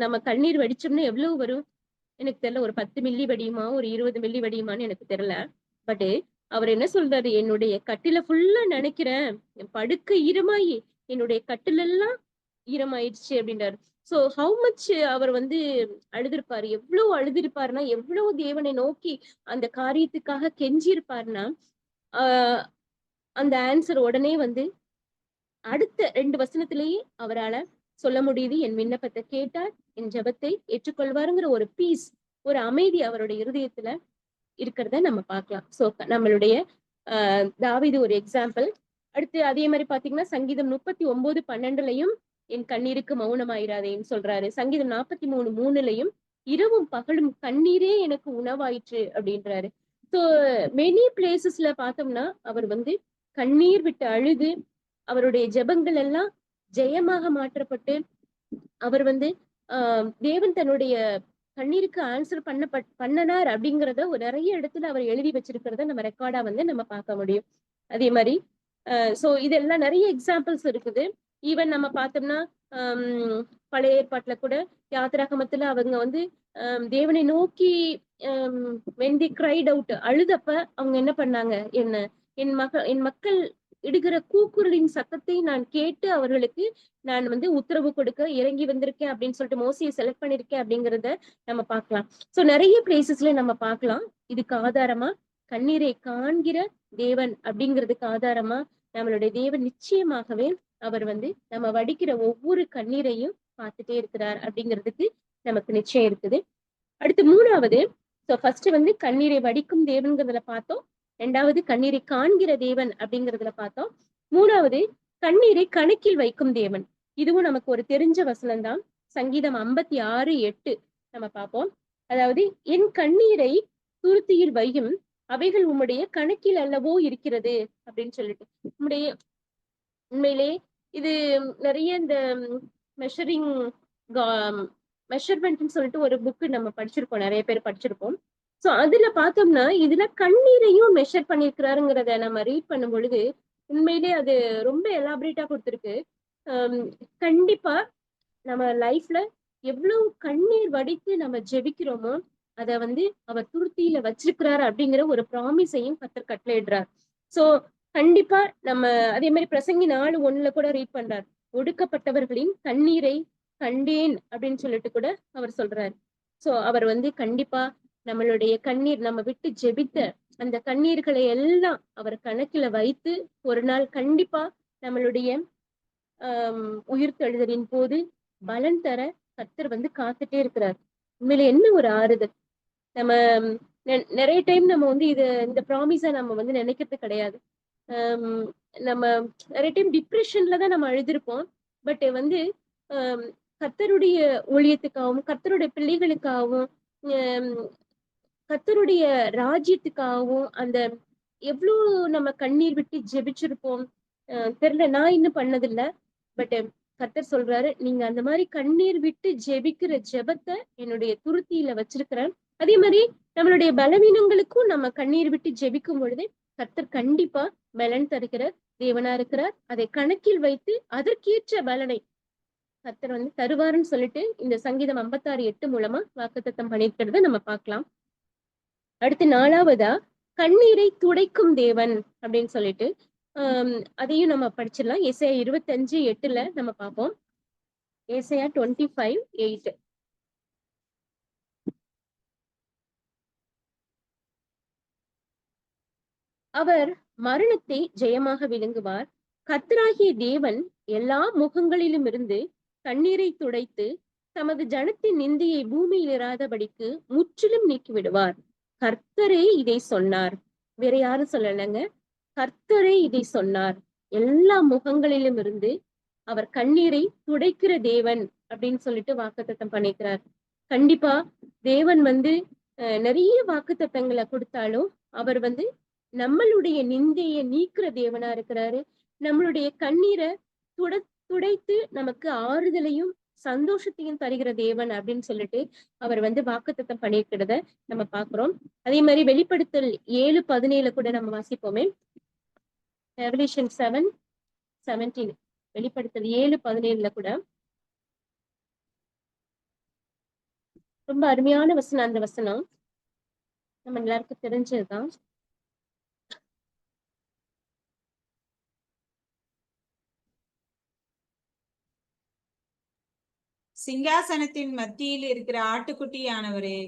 நம்ம கண்ணீர் வடிச்சோம்னா எவ்வளவு வரும் எனக்கு தெரியல. ஒரு 10 மில்லி வடியுமா, ஒரு 20 மில்லி வடியுமான்னு எனக்கு தெரியல. பட் அவர் என்ன சொல்றாரு, என்னுடைய கட்டில ஃபுல்லா நினைக்கிறேன், என் படுக்கை ஈரமாயி என்னுடைய கட்டிலெல்லாம் ஈரமாயிடுச்சு அப்படின்றாரு. சோ ஹவு மச் அவர் அழுதிருப்பாரு, எவ்வளவு அழுதிருப்பாருன்னா, எவ்வளவு தேவனை நோக்கி அந்த காரியத்துக்காக கெஞ்சி இருப்பாருன்னா, அந்த ஆன்சர் உடனே அடுத்த 2 வசனத்திலேயே அவரால சொல்ல முடியுது. என் விண்ணப்பத்தை கேட்டார், என் ஜெபத்தை ஏற்றுக்கொள்வாருங்கிற ஒரு பீஸ், ஒரு அமைதி அவருடைய இருதயத்துல இருக்கிறத நம்ம பார்க்கலாம். சோ நம்மளுடைய தாவீது ஒரு எக்ஸாம்பிள். அடுத்து அதே மாதிரி பாத்தீங்கன்னா சங்கீதம் 39:12 என் கண்ணீருக்கு மௌனமாயிராதேன்னு சொல்றாரு. சங்கீதம் 43:3 இரவும் பகலும் கண்ணீரே எனக்கு உணவாயிற்று அப்படின்றாரு. சோ மெனி பிளேசஸ்ல பார்த்தோம்னா அவர் கண்ணீர் விட்டு அழுது அவருடைய ஜெபங்கள் எல்லாம் ஜெயமாக மாற்றப்பட்டு அவர் தேவன் தன்னுடைய கண்ணீருக்கு ஆன்சர் பண்ணனார் அப்படிங்கிறத நிறைய இடத்துல அவர் எழுதி வச்சிருக்கிறத நம்ம ரெக்கார்டா நம்ம பார்க்க முடியும். அதே மாதிரி சோ இதெல்லாம் நிறைய எக்ஸாம்பிள்ஸ் இருக்குது. ஈவன் நம்ம பார்த்தோம்னா பழைய ஏற்பாட்டுல கூட யாத்திராகமத்துல அவங்க தேவனை நோக்கி when they cried out அழுதப்ப அவங்க என்ன பண்ணாங்க, என் மக்கள் இடுகிற கூக்குரலின் சத்தத்தை நான் கேட்டு அவர்களுக்கு நான் உத்தரவு கொடுக்க இறங்கி வந்திருக்கேன் அப்படின்னு சொல்லிட்டு மோசையை செலக்ட் பண்ணிருக்கேன் அப்படிங்கிறத நம்ம பார்க்கலாம். சோ நிறைய பிளேசஸ்ல நம்ம பார்க்கலாம். இதுக்கு ஆதாரமா கண்ணீரை காண்கிற தேவன் அப்படிங்கிறதுக்கு ஆதாரமா நம்மளுடைய தேவன் நிச்சயமாகவே அவர் நம்ம வடிக்கிற ஒவ்வொரு கண்ணீரையும் பார்த்துட்டே இருக்கிறார் அப்படிங்கிறதுக்கு நமக்கு நிச்சயம் இருக்குது. அடுத்து 3வது, ஃபர்ஸ்ட் கண்ணீரை வடிக்கும் தேவன்கிறதுல பார்த்தோம். 2வது கண்ணீரை காண்கிற தேவன் அப்படிங்கிறதுல பார்த்தோம். 3வது கண்ணீரை கணக்கில் வைக்கும் தேவன். இதுவும் நமக்கு ஒரு தெரிஞ்ச வசனம் தான். சங்கீதம் 56:8 நம்ம பார்ப்போம். அதாவது என் கண்ணீரை துருத்தியில் வையும், அவைகள் உம்முடைய கணக்கில் அல்லவோ இருக்கிறது அப்படின்னு சொல்லிட்டு. உண்மையிலே இது நிறைய இந்த மெஷர்மெண்ட்னு சொல்லிட்டு ஒரு புக்கு நம்ம படிச்சிருப்போம், நிறைய பேர் படிச்சிருப்போம். சோ அதுல பார்த்தோம்னா இதுல கண்ணீரையும் மெஷர் பண்ணிருக்கிறாருங்கிறத நம்ம ரீட் பண்ணும் பொழுது உண்மையிலே அது ரொம்ப எலாபரேட்டா கொடுத்துருக்கு. கண்டிப்பா நம்ம லைஃப்ல எவ்வளவு கண்ணீர் வடித்து நம்ம ஜெபிக்கிறோமோ அத அவர் துருத்தியில வச்சிருக்கிறாரு அப்படிங்கிற ஒரு ப்ராமிஸையும் கர்த்தர் கட்டளையிடுறார். சோ கண்டிப்பா நம்ம அதே மாதிரி பிரசங்கி 4:1 கூட ரீட் பண்றார். ஒடுக்கப்பட்டவர்களின் கண்ணீரை கண்டேன் அப்படின்னு சொல்லிட்டு கூட அவர் சொல்றாரு. சோ அவர் கண்டிப்பா நம்மளுடைய கண்ணீர், நம்ம விட்டு ஜெபித்த அந்த கண்ணீர்களை எல்லாம் அவர் கணக்கில வைத்து ஒரு நாள் கண்டிப்பா நம்மளுடைய உயிர்த்தெழுதலின் போது பலன் தர கர்த்தர் காத்துட்டே இருக்கிறார். உண்மையில என்ன ஒரு ஆறுதல். நம்ம நிறைய டைம் நம்ம இந்த ப்ராமிஸ நம்ம நினைக்கிறது கிடையாது. நம்ம நிறைய டைம் டிப்ரெஷன்ல தான் நம்ம அழுதிருப்போம். பட் கர்த்தருடைய ஊழியத்துக்காகவும் கர்த்தருடைய பிள்ளைகளுக்காகவும் கர்த்தருடைய ராஜ்யத்துக்காகவும் அந்த எவ்வளவு நம்ம கண்ணீர் விட்டு ஜெபிச்சிருப்போம் தெரியல. நான் இன்னும் பண்ணதில்லை. பட் கர்த்தர் சொல்றாரு, நீங்க அந்த மாதிரி கண்ணீர் விட்டு ஜெபிக்கிற ஜெபத்தை என்னுடைய துருத்தியில வச்சிருக்கிறேன். அதே மாதிரி நம்மளுடைய பலவீனங்களுக்கும் நம்ம கண்ணீர் விட்டு ஜெபிக்கும் பொழுது கர்த்தர் கண்டிப்பா பலன் தருகிற தேவனா இருக்கிறார். அதை கணக்கில் வைத்து அதற்கேற்ற பலனை கர்த்தர் தருவாருன்னு சொல்லிட்டு இந்த சங்கீதம் 56:8 மூலமா வாக்குத்தத்தம் பண்ணிருக்கிறத நம்ம பார்க்கலாம். அடுத்து 4வதா கண்ணீரை துடைக்கும் தேவன் அப்படின்னு சொல்லிட்டு அதையும் நம்ம படிச்சிடலாம். ஏசாயா 25:8 நம்ம பார்ப்போம். ஏசாயா 25:8. அவர் மரணத்தை ஜெயமாக விழுங்குவார், கர்த்தராகிய தேவன் எல்லா முகங்களிலும் இருந்து கண்ணீரை துடைத்து தமது ஜனத்தின் நிந்தையை பூமியில் இராதபடிக்கு முற்றிலும் நீக்கிவிடுவார். கர்த்தரே இதை சொன்னார். வேற யாரும் சொல்லலைங்க, கர்த்தரே இதை சொன்னார். எல்லா முகங்களிலும் இருந்து அவர் கண்ணீரை துடைக்கிற தேவன் அப்படின்னு சொல்லிட்டு வாக்குத்தத்தம் பண்ணிக்கிறார். கண்டிப்பா தேவன் நிறைய வாக்குத்தத்தங்களை கொடுத்தாலும் அவர் நம்மளுடைய நிந்தையை நீக்கிற தேவனா இருக்கிறாரு. நம்மளுடைய கண்ணீரை துடைத்து நமக்கு ஆறுதலையும் சந்தோஷத்தையும் தருகிற தேவன் அப்படின்னு சொல்லிட்டு அவர் வாக்குத்தத்தம் பண்ணியிருக்கிறத நம்ம பாக்குறோம். அதே மாதிரி வெளிப்படுத்தல் 7:17 கூட நம்ம வாசிப்போமே. ரெவல்யூஷன் 7:17, வெளிப்படுத்தல் 7:17 கூட ரொம்ப அருமையான வசனம். அந்த வசனம் நம்ம எல்லாருக்கும் தெரிஞ்சதுதான். சிங்காசனத்தின் மத்தியில் இருக்கிற ஆட்டுக்குட்டியானவரே,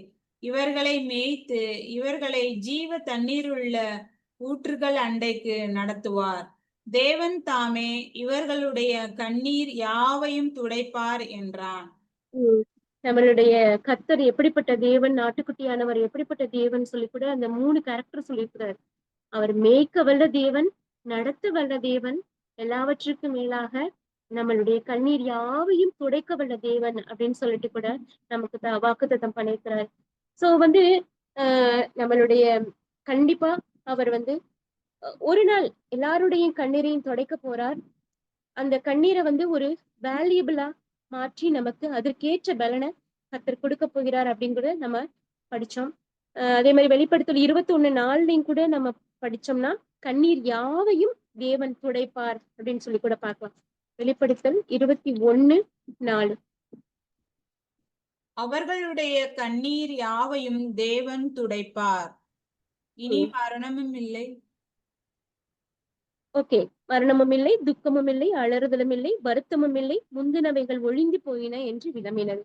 இவர்களை மேய்த்து இவர்களை ஜீவ தண்ணீருள்ள ஊற்றுகள் அண்டைக்கு நடத்துவார். தேவன் தாமே இவர்களுடைய கண்ணீர் யாவையும் துடைப்பார் என்றான். நம்மளுடைய கர்த்தர் எப்படிப்பட்ட தேவன், ஆட்டுக்குட்டியானவர் எப்படிப்பட்ட தேவன் சொல்லி கூட அந்த 3 கேரக்டர் சொல்லியிருக்கிறார். அவர் மேய்க்க வல்ல தேவன், நடத்த வல்ல தேவன், எல்லாவற்றுக்கும் மேலாக நம்மளுடைய கண்ணீர் யாவையும் துடைக்க வல்ல தேவன் அப்படின்னு சொல்லிட்டு கூட நமக்கு வாக்குத்தத்தம் பண்ணியிருக்கிறார். சோ நம்மளுடைய கண்டிப்பா அவர் ஒரு நாள் எல்லாருடைய கண்ணீரையும் துடைக்க போறார். அந்த கண்ணீரை ஒரு வேல்யூபிளா மாற்றி நமக்கு அதற்கேற்ற பலனை கர்த்தர் கொடுக்க போகிறார் அப்படின்னு கூட நம்ம படிச்சோம். அதே மாதிரி வெளிப்படுத்தல் 21:4 கூட நம்ம படிச்சோம்னா கண்ணீர் யாவையும் தேவன் துடைப்பார் அப்படின்னு சொல்லி கூட பார்க்கலாம். வெளிப்படுத்தல் 21:4, அவர்களுடைய கண்ணீர் யாவையும் தேவன் துடைப்பார், இனி மரணமும் இல்லை. ஓகே, மரணமும் இல்லை, துக்கமும் இல்லை, அலறுதலும் இல்லை, வருத்தமும் இல்லை, முந்தினவைகள் ஒழிந்து போயின என்று விளம்பினது.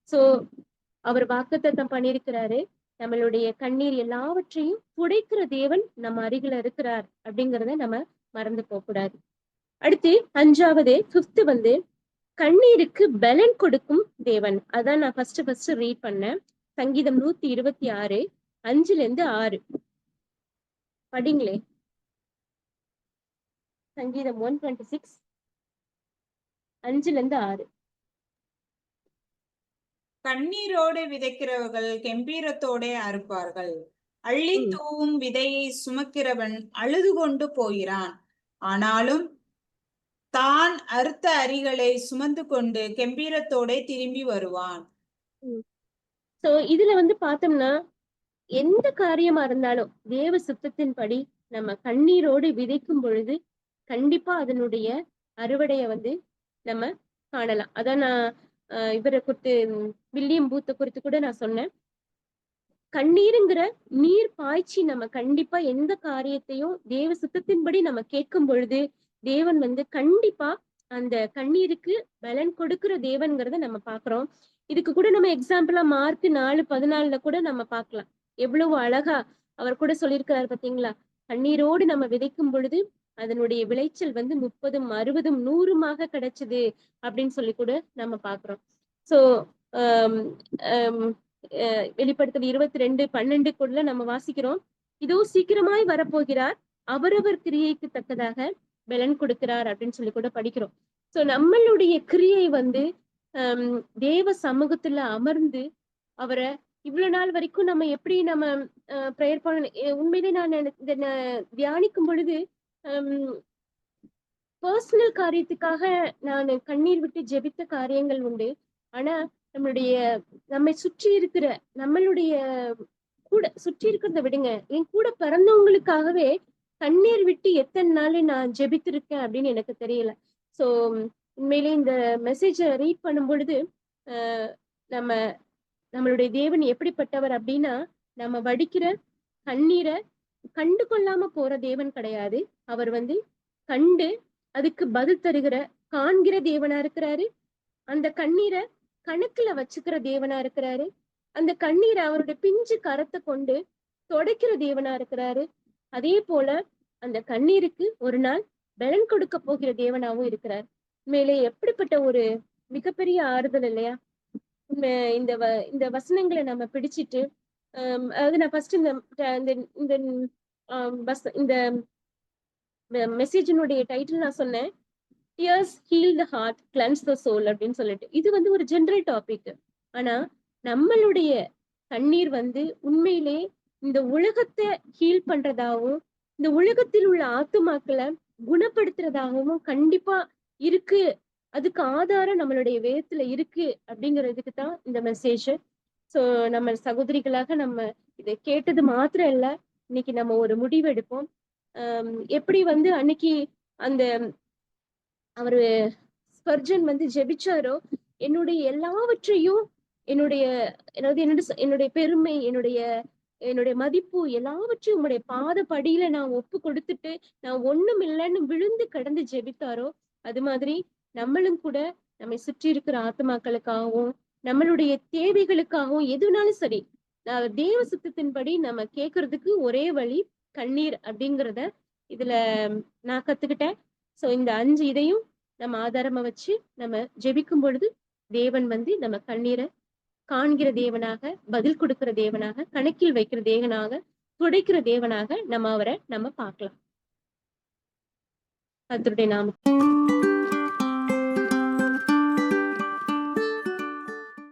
சோ அவர் வாக்குத்தத்தம் பண்ணியிருக்கிறாரு, நம்மளுடைய கண்ணீர் எல்லாவற்றையும் துடைக்கிற தேவன் நம்ம அருகில இருக்கிறார் அப்படிங்கிறத நம்ம மறந்து போக கூடாது. அடுத்து 5வது 5th கண்ணீருக்கு பலன் கொடுக்கும் தேவன். அதான் நான் ஃபர்ஸ்ட் ரீட் பண்ணேன். சங்கீதம் 126 5-6 படிங்களே. சங்கீதம் 126 5-6. கண்ணீரோடு விதைக்கிறவர்கள் கெம்பீரத்தோட அறுப்பார்கள். அள்ளி தூவும் விதையை சுமக்கிறவன் அழுது கொண்டு போகிறான், ஆனாலும் தான் அறுத்த அரிகளை சுமந்து கொண்டு கெம்பீரத்தோட திரும்பி வருவான். சோ இதுல பார்த்தோம்னா எந்த காரியமா இருந்தாலும் தேவ சுத்தத்தின்படி நம்ம கண்ணீரோடு விதைக்கும் பொழுது கண்டிப்பா அதனுடைய அறுவடைய நம்ம காணலாம். அதான் நான் இவரை குறித்து வில்லியம் பூத்தை குறித்து கூட நான் சொன்னேன். கண்ணீருங்கிற நீர் பாய்ச்சி நம்ம கண்டிப்பா எந்த காரியத்தையும் தேவ சுத்தத்தின்படி நம்ம கேட்கும் பொழுது தேவன் கண்டிப்பா அந்த கண்ணீருக்கு பலன் கொடுக்கிற தேவன்கிறத நம்ம பாக்குறோம். இதுக்கு கூட நம்ம எக்ஸாம்பிளா மார்க் 4:14 கூட நம்ம பார்க்கலாம். எவ்வளவு அழகா அவர் கூட சொல்லியிருக்கிறாரு பாத்தீங்களா, கண்ணீரோடு நம்ம விதைக்கும் பொழுது அதனுடைய விளைச்சல் 30, 60, 100 கிடைச்சது அப்படின்னு சொல்லி கூட நம்ம பாக்குறோம். சோ வெளிப்படுத்தல் 22:12 கூட நம்ம வாசிக்கிறோம், இதோ சீக்கிரமாய் வரப்போகிறார், அவரவர் கிரியைக்கு தக்கதாக பலன் கொடுக்கிறார் அப்படின்னு சொல்லி கூட படிக்கிறோம். சோ நம்மளுடைய கிரியை தேவ சமூகத்துல அமர்ந்து அவரை இவ்வளவு நாள் வரைக்கும் நம்ம எப்படி நம்ம ப்ரேயர் பண்ண, உண்மையிலே நான் தியானிக்கும் பொழுது பர்சனல் காரியத்துக்காக நான் கண்ணீர் விட்டு ஜெபித்த காரியங்கள் உண்டு. ஆனா நம்மை சுற்றி இருக்கிற நம்மளுடைய கூட சுற்றி இருக்கிறத விடுங்க, என் கூட பிறந்தவங்களுக்காகவே கண்ணீர் விட்டு எத்தனை நாள் நான் ஜெபித்திருக்கேன் அப்படின்னு எனக்கு தெரியல. சோ உண்மையிலே இந்த மெசேஜை ரீட் பண்ணும் பொழுது நம்மளுடைய தேவன் எப்படிப்பட்டவர் அப்படின்னா, நம்ம வடிக்கிற கண்ணீரை கண்டு கொள்ளாம போற தேவன் கிடையாது. அவர் கண்டு அதுக்கு பதில் தருகிற காண்கிற தேவனா இருக்கிறாரு. அந்த கண்ணீரை கணக்குல வச்சுக்கிற தேவனா இருக்கிறாரு. அந்த கண்ணீரை அவருடைய பிஞ்சு கரத்தை கொண்டு துடைக்கிற தேவனா இருக்கிறாரு. அதே போல அந்த கண்ணீருக்கு ஒரு நாள் பலன் கொடுக்க போகிற தேவனாவும் இருக்கிறார். உண்மையிலே எப்படிப்பட்ட ஒரு மிகப்பெரிய ஆறுதல் இல்லையா? இந்த வசனங்களை நம்ம பிடிச்சிட்டு அதாவது நான் ஃபர்ஸ்ட் இந்த மெசேஜினுடைய டைட்டில் நான் சொன்னேன், Tears heal the heart, cleanse the soul அப்படின்னு சொல்லிட்டு. இது வந்து ஒரு ஜெனரல் டாபிக். ஆனா நம்மளுடைய கண்ணீர் வந்து உண்மையிலே இந்த உலகத்தை ஹீல் பண்றதாகவும் இந்த உலகத்தில் உள்ள ஆத்துமாக்களை குணப்படுத்துறதாகவும் கண்டிப்பா இருக்கு. அதுக்கு ஆதாரம் நம்மளுடைய வேதத்துல இருக்கு அப்படிங்கிறதுக்கு தான் இந்த மெசேஜ். சோ நம்ம சகோதரிகளாக நம்ம இதை கேட்டது மாத்திரம் இல்ல, இன்னைக்கு நம்ம ஒரு முடிவு எடுப்போம். எப்படி வந்து அன்னைக்கு அந்த அவரு ஸ்பர்ஜன் வந்து ஜெபிச்சாரோ, என்னுடைய எல்லாவற்றையும் என்னுடைய பெருமை, என்னுடைய மதிப்பு எல்லாவற்றையும் உங்களுடைய பாத படியில நான் ஒப்பு கொடுத்துட்டு நான் ஒண்ணும் இல்லைன்னு விழுந்து கடந்து ஜெபித்தாரோ, அது மாதிரி நம்மளும் கூட நம்மை சுற்றி இருக்கிற ஆத்மாக்களுக்காகவும் நம்மளுடைய தேவைகளுக்காகவும் எதுனாலும் சரி, தேவ சுத்தத்தின்படி நம்ம கேட்கறதுக்கு ஒரே வழி கண்ணீர் அப்படிங்கிறத இதுல நான் கத்துக்கிட்டேன். சோ இந்த 5 இதையும் நம்ம ஆதாரமா வச்சு நம்ம ஜெபிக்கும் பொழுது தேவன் வந்து நம்ம கண்ணீரை காண்கிற தேவனாக, பதில் கொடுக்கிற தேவனாக, கணக்கில் வைக்கிற தேவனாக, துடைக்கிற தேவனாக நம்ம அவரை நம்ம பார்க்கலாம். கர்த்தருடைய நாமத்தில்